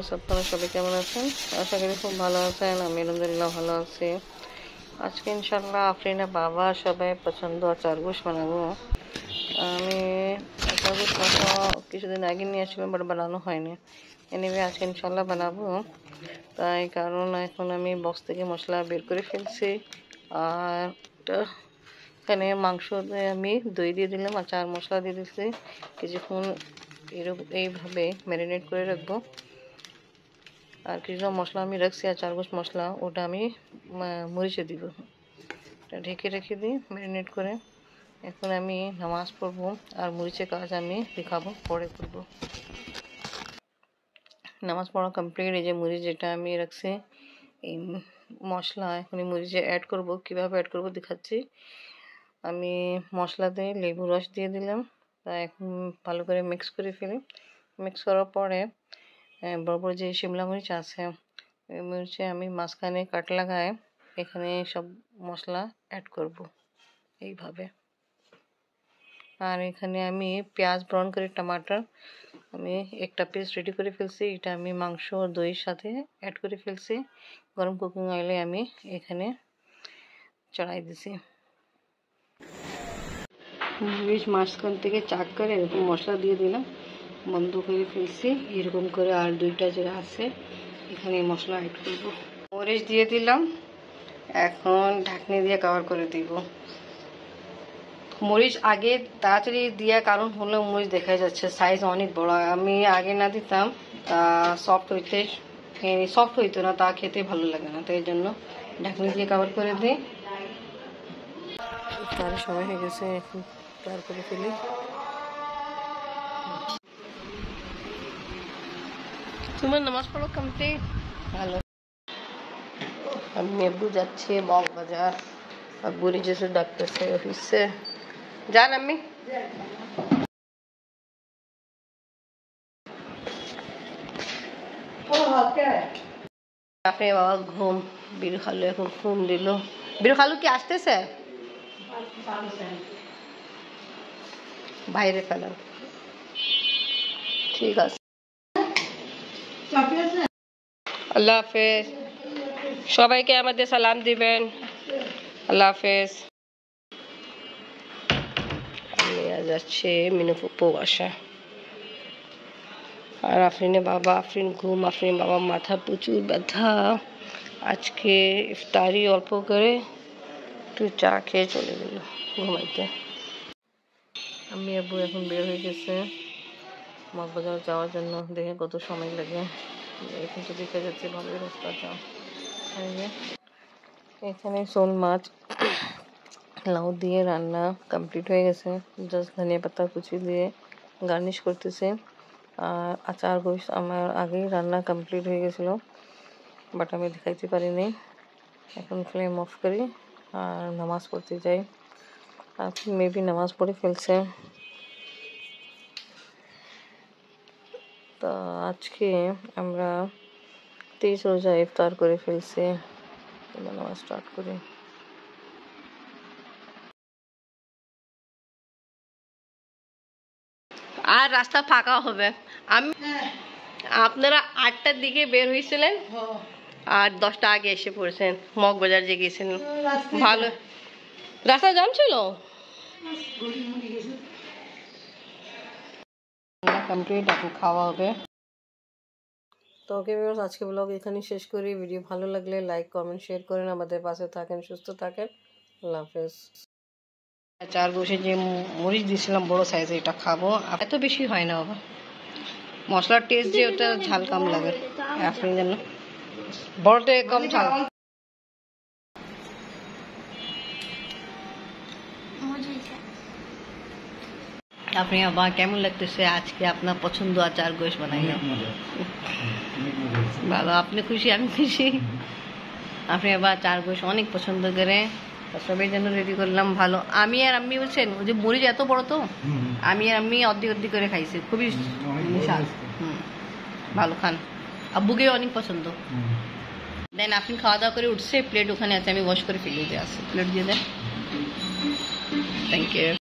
Viewers, আপনারা সবাই কেমন আছেন? আশা করি খুব ভালো আছেন। আমি আলহামদুলিল্লাহ ভালো আছি। আজকে ইনশাল্লাহ আফরিনের বাবা সবাই পছন্দ চারগোশ বানাবো। আমি চারগোশ মশলা কিছুদিন আগে নিয়ে আসছিলাম, বাট বানানো হয়নি। এনিওয়ে আজকে ইনশাল্লাহ বানাবো। তাই কারণ এখন আমি বক্স থেকে মশলা বের করে ফেলছি। আর এখানে মাংস আমি দই দিয়ে দিলাম আর চার মশলা দিয়ে দিচ্ছি। কিছুক্ষণ এইভাবে ম্যারিনেট করে রাখবো। আর কিছু মশলা আমি রাখছি আর চারগোশ মশলা, ওটা আমি মরিচে দিব। ঢেকে রেখে দিই ম্যারিনেট করে। এখন আমি নামাজ পড়বো আর মরিচের কাজ আমি দেখাবো, পরে করবো। নামাজ পড়া কমপ্লিট। এই যে মরিচ যেটা আমি রাখছি, এই মশলা এখন এই মরিচে অ্যাড করব। কিভাবে অ্যাড করব দেখাচ্ছি। আমি মশলাতে লেবু রস দিয়ে দিলাম। তা এখন ভালো করে মিক্স করে ফেলি। মিক্স করার পরে বড় বড় যে শিমলা মরিচ আছে, ওই মরিচে আমি মাঝখানে কাট লাগায় এখানে সব মশলা অ্যাড করব এইভাবে। আর এখানে আমি পেঁয়াজ ব্রাউন করে টমাটার আমি একটা পেস্ট রেডি করে ফেলছি। এটা আমি মাংস আর দইয়ের সাথে অ্যাড করে ফেলছি। গরম কুকিং অয়েলে আমি এখানে চড়াই দিছি। মরিচ মাঝখান থেকে চাক করে এরকম মশলা দিয়ে দিলাম, বন্ধ করে ফেলছি। এরকম করে আর দুইটা যেটা আছে এখানে মশলা অ্যাড করব। মরিচ দিয়ে দিলাম, এখন ঢাকনি দিয়ে কভার করে দিব। মরিচ আগে তাড়াতাড়ি দেওয়ার কারণ হলো মরিচ দেখা যাচ্ছে সাইজ অনেক বড়। আমি আগে না দিতাম সফট হইতো না, তা খেতে ভালো লাগে না। তাই জন্য ঢাকনি দিয়ে কভার করে দিই। তার সময় হয়ে গেছে, এখন কভার করে ফেলি। তোমার নামাজ পড়ো কমপ্লিট? ভালো। আমি আব্বু যাচ্ছি বাজার, আব্বু নিজে ডাকতেছে অফিসে। যান আমি আপনি বাবা ঘুম বীর খালু এখন ঘুম দিল। বীর খালু কি আসতেছে? বাইরে ফেলাম। ঠিক আছে, আল্লাহ হাফেজ। সবাইকে আমাদের সালাম দিবেন। আল্লাহ হাফেজ। আমি যাচ্ছি মিনুপুপু বাসা। আর আফরিনের ঘুম, আফরিনের বাবা মাথা প্রচুর ব্যথা। আজকে ইফতারি অল্প করে একটু চা খেয়ে চলে গেল ঘুমাইতে। আমি আব্বু এখন বের হয়ে গেছে মগবাজার যাওয়ার জন্য। দেখে কত সময় লাগে। এখন তো দেখা যাচ্ছে ভালোই রাস্তাটা। এখানে শোল মাছ লাউ দিয়ে রান্না কমপ্লিট হয়ে গেছে। জাস্ট ধনিয়া পাতা কুচি দিয়ে গার্নিশ করতেছে। আর আচার গোশ আমার আগেই রান্না কমপ্লিট হয়ে গেছিলো, বাট আমি দেখাইতে পারিনি। এখন ফ্লেম অফ করি আর নামাজ পড়তে যাই। আপনি মেবি নামাজ পড়ে ফেলছে। তো আজকে আমরা 23 রোজা ইফতার করে ফেলছি। নামাজ স্টার্ট করি। আর রাস্তা ফাঁকা হবে। আপনারা 8টার দিকে বের হয়েছিলেন আর 10টা আগে এসে পড়েছেন। মগবাজার যে গেছিলেন, ভালো রাস্তা জাম ছিল। কমপ্লিট, এখন খাওয়া হবে। তো ওকে ভিউয়ার্স, আজকে ব্লগ এখানে শেষ করি। ভিডিও ভালো লাগলে লাইক কমেন্ট শেয়ার করেন। আমাদের পাশে থাকেন, সুস্থ থাকেন। আল্লাহ হাফেজ। চার গোশে যে মরিচ দিয়েছিলাম বড় সাইজে, এটা খাবো। এত বেশি হয় না বাবা, মশলার টেস্ট যে ওটা ঝাল কম লাগে। আপনি জানো বড়তে কম ঝাল। আপনি আবার কেমন লাগতেছে আজকে আপনার পছন্দ আচার গোশ বানাইলাম? ভালো, আপনি খুশি, আমি খুশি। আপনি আবার চার গোশ অনেক পছন্দ করে, সবাই জন্য রেডি করলাম। ভালো, আমি আর আম্মি বলছেন ওই যে মরিচ এত বড়, তো আমি আর আম্মি অর্ধেক অর্ধেক করে খাইছি। খুবই বিশাল। ভালো, খান। আব্বুকে অনেক পছন্দ। দেন আপনি খাওয়া দাওয়া করে উঠছে, প্লেট ওখানে আছে, আমি ওয়াশ করে ফেলে দিয়ে আসছি। প্লেট দিয়ে দেন। Thank you.